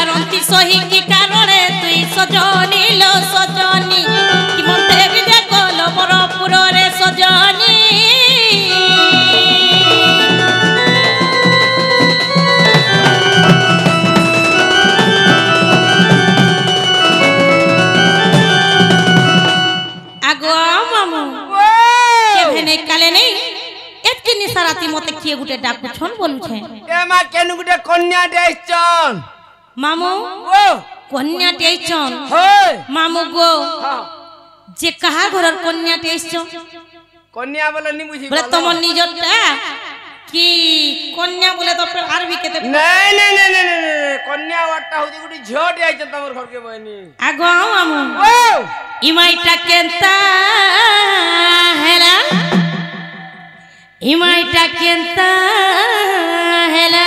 बारंती सही की कारणे तुई सजनी लो सजनी कि मते विदे कलो बरपुर रे सजनी आगो मामू के भेने काले नहीं एतकी निसाराती मते किए गुटे डाकु छन बोलु छे ए मा केनु गुटे कन्या देइछन मामू ओ कन्या देइछन होय मामू गो जे कहा घरर कन्या देइछन कन्या बोले नि बुझी बोले तमन निजटा कि कन्या बोले तो आर भी केते नहीं नहीं नहीं नहीं नहीं कन्या वाटा होती गुटी झियो देइछन तमर घर के बहनी आगो मामू ओ इमाइटा केंता हेला इमाइटा केंता हेला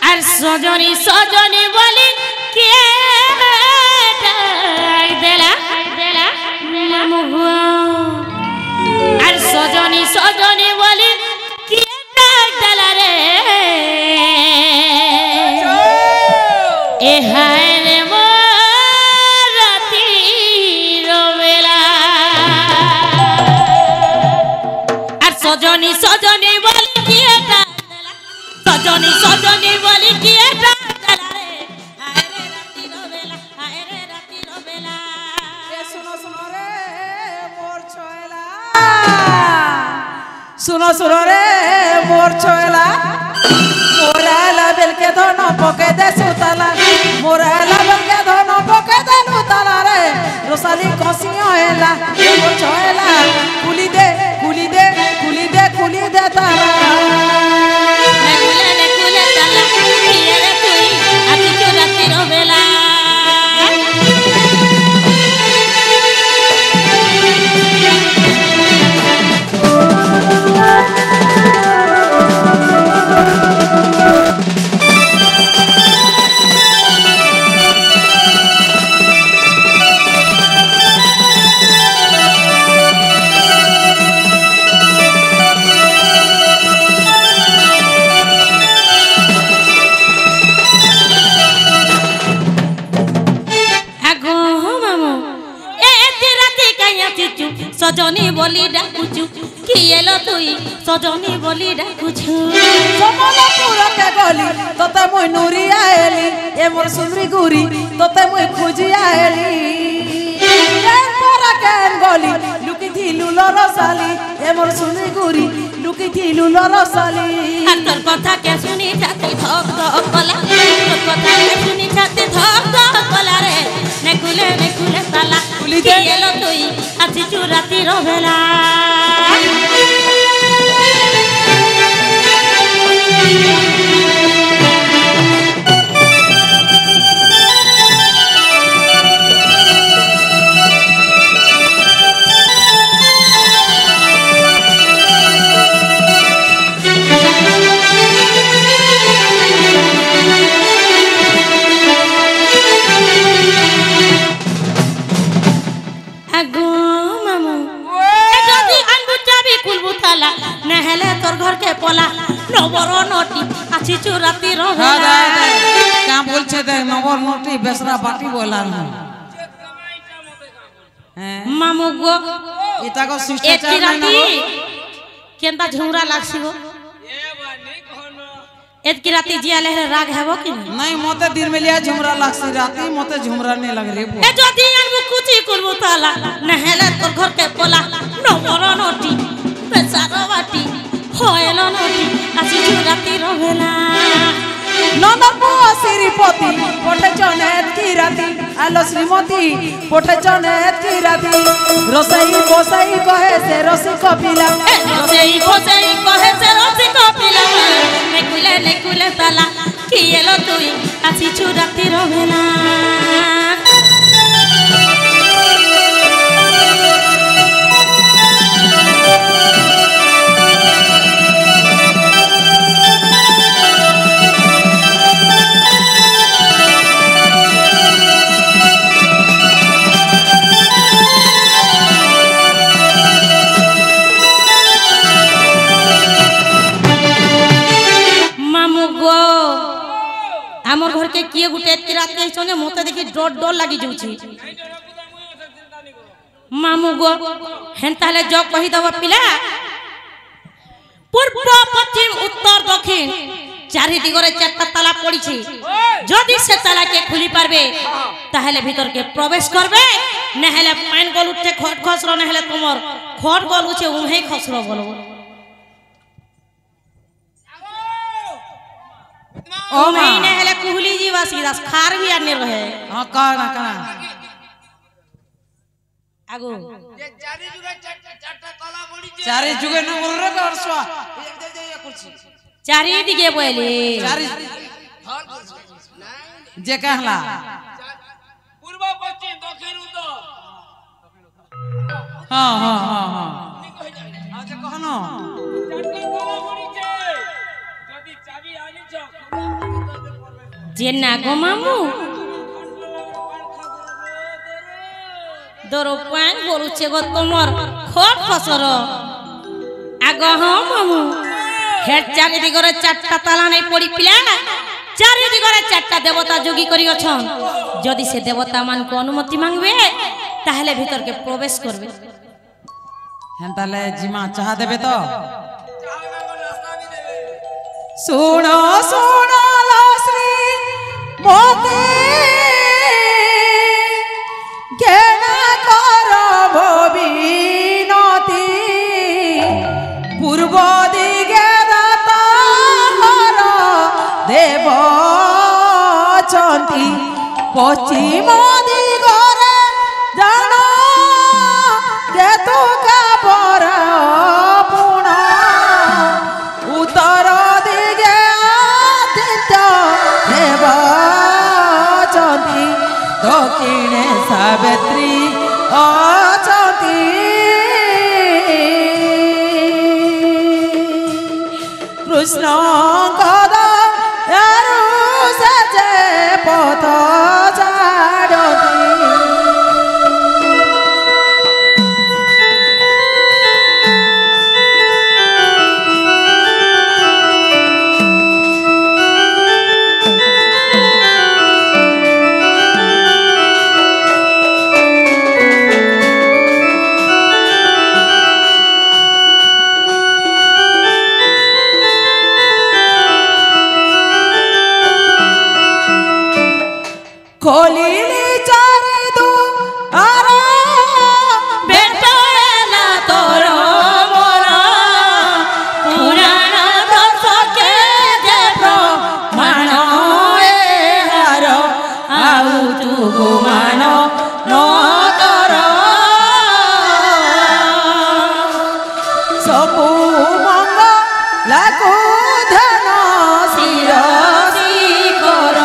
আর সজনী সজনী বলি কে ডাক দেলা দেলা মামুগো আর সজনী সজনী বলি কে ডাক দেলা রে এ হায় রে রাতি রবেলা আর সজনী সজনী বলি কে ডাক দেলা সজনী সজনী বলি কে ডাক দেলা রে হায় রে রাতি রবেলা হায় রে রাতি রবেলা এ শুনো শুনো রে মোর ছয়লা শুনো শুনো রে মোর ছয়লা মোরালা বেলকে ধন পকে দে সুতালা মোরালা বেলকে ধন পকে দে সুতালা রে রসালি কসিয়া হেলা মোর ছয়লা কুলি দে কুলি দে কুলি দে কুলি দে তালা নেকুলে তালা কিয়ে রে তুই আজ তো রাতি রবেলা সজনী বলি ডাকুছু কি এলো তুই সজনী বলি ডাকুছু সমলপুরকে গলি তোতে মই নুরিয়া এলি এ মোর সুন্দরী গুরি তোতে মই খুঁজিয়া এলি কেন গলি লুকি থিলু লরসালি এ মোর সুন্দরী গুরি লুকি থিলু লরসালি আর তোর কথা কে শুনি ছাতি ধক ধক কলা তোর কথা কে শুনি ছাতি ধক ধক কলা রে নেকুলে তালা কি এলো তুই আজি চুরাতি রবেলা পলা নবর নটি আছি চুরাতি রবেলা কা বলছে দে নবর নটি বেসরা বাটি বলাল হ্যাঁ মামু গো এটা গো শিষ্টাচার নাই না কেনতা ঝুমরা লাগছি গো এতকি রাতি জিয়ালে রাগ হেব কি নাই মতে দিন মেলিয়া ঝুমরা লাগছি রাতি মতে ঝুমরা নে লাগরে এ যদি আনবু কুচি করবো তালা নহলে তোর ঘর কে পলা নবর নটি বেসারা বাটি হয়ল নটি আছি চুরাতি রবেলা নন্দনপু শ্রীপতি পটেছনে এতকি রাতি আলো শ্রীমতী পটেছনে এতকি রাতি রসাই বসাই কহে সে রসিক পিলা রসাই বসাই কহে সে রসিক পিলা নেকুলে তালা কি এলো তুই আছি চুরাতি রবেলা के किए गुटे एतकी रात के सोने मोते देखि डर डर लागी जाउछि मामू गो हेनताले जो कहि दब पिला पूर्व पश्चिम उत्तर दक्षिण चारि दिगरे चारटा ताला पड़िछि जदि से ताला के खुली पारबे ताहले भीतर के प्रवेश करबे नहले पान गल उठे खट खसरो नहले तुमर खट गल उछे उहे खसरो बोलो ओ महीने हले कुहली जीवा सीधा खार भी आने रहे हां काना काना आगो ये चारि जुगे चारटा ताला पड़ी छे चारि जुगे न बोल रे बरसवा ये कुर्सी चारि दिगे बोले चारि जे कहला पूर्व पश्चिम दक्षिण उत्तर हां हां हां हां जे कहनो चारटा ताला पड़ी छे যদি চাবি আনিছ जे ना गो मामू दरो पान बोलुछे गो तमर खट खसर आगो हां मामू हेड चारि दिगरे चारटा ताला नै पड़ी पिला चारि दिगरे चारटा देवता जोगी करी अछन जदि से देवता मान को अनुमति मांगबे ताहले भीतर के प्रवेश करबे हेनताले जिमा चाह देबे तो सुनो सुनो लो श्री मोती केना करो भविनती पूर्व दिगे दाता हर देव चंती पश्चिम दिगरे जानो केतु का बरा पुणा उत्तर दिगे आदित्य देव चंती दक्षिणे सावित्री अचंती कृष्ण गदा यारु सजे पथ जाडती खोलिली चारि दु आरो बेटला तोर मोर पुराण दस के देव मान ए हार आउ तू गुमान न कर सबु मंग लागू धन शिरसी कर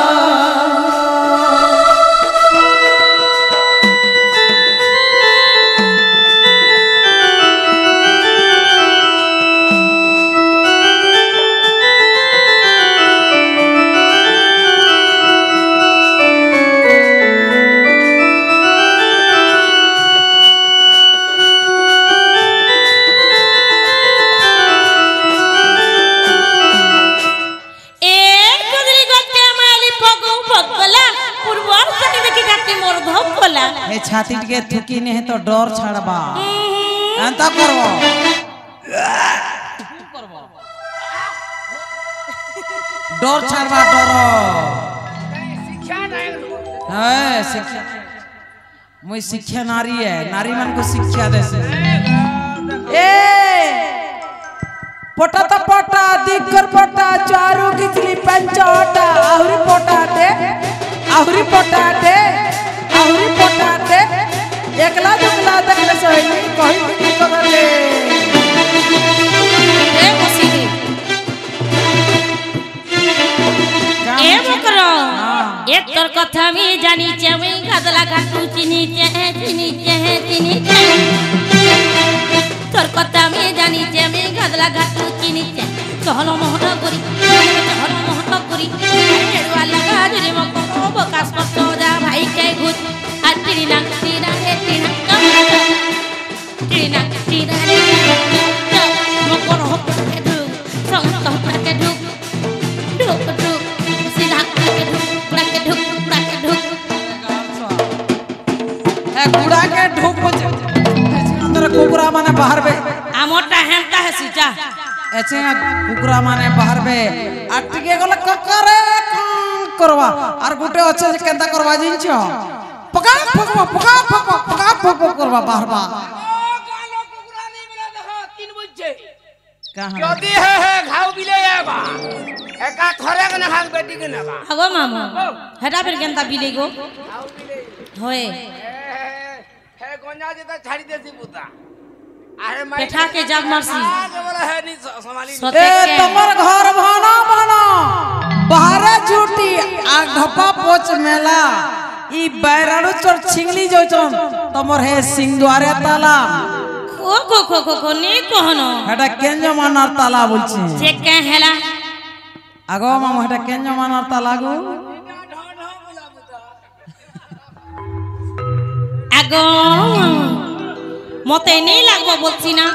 छाती के थुकी नहीं तो डर छाड़बा अंत करबो डर छाड़बा डर शिक्षा नहीं है शिक्षा मुई शिक्षा नारी है नारी मन को शिक्षा दे से ए पोटा तो पोटा दिग्गर पोटा चारू किचली पंचोटा आहुरी पोटाटे आहुरी पोटाटे आहुरी पोटाटे एकला दुकला देखले सही कहि की करले ए मसीदी ए बकरो एक तोर कथा मी जानी चवे गादला घाटू चिनी तोर कथा मी जानी चवे गादला घाटू चिनी चहलो मोहन करी हेडवा लगा जरे मको बकास पतो जा भाई के गुत आटिरी ना टीना हे टीना मको रो के दु संग के दु सीधा के दु হেসি যা এছে কুকুরা মানে বাহারবে আর টিকে গলে ককরে করবা আর গুটে আছে যে কেনতা করবা জিনছ পকা পকা পকা পকা পকা পকা করবা বাহারবা গালো কুকুরা নেই বলে দেখো তিন বুঝছে কাহা যদি হে ঘাও বিলে যাবা একা থরে কেন খাক বেটি কে নেবা আগো মামু হেটা ফির কেনতা বিলে গো ঘাও বিলে হয় হে গঞ্জা যেটা ছাড়ি দেছি পুতা আরে মাই পেঠা के जब मारसी বলে হে নি সমালি सोते ए के तमर घर भाना बना बाहरे छुटी आ ढपा पोच मेला ई बैराडू चोर छिंगली जोचन तमर हे सिंगद्वारे ताला खो खो खो खो खो नी कहनो हेटा केंजो मानार ताला बोलछि जे के हेला আগো মামু হেটা কেঞ্জো মানার তালা গো আগো মতে নেই লাগবো বলছি না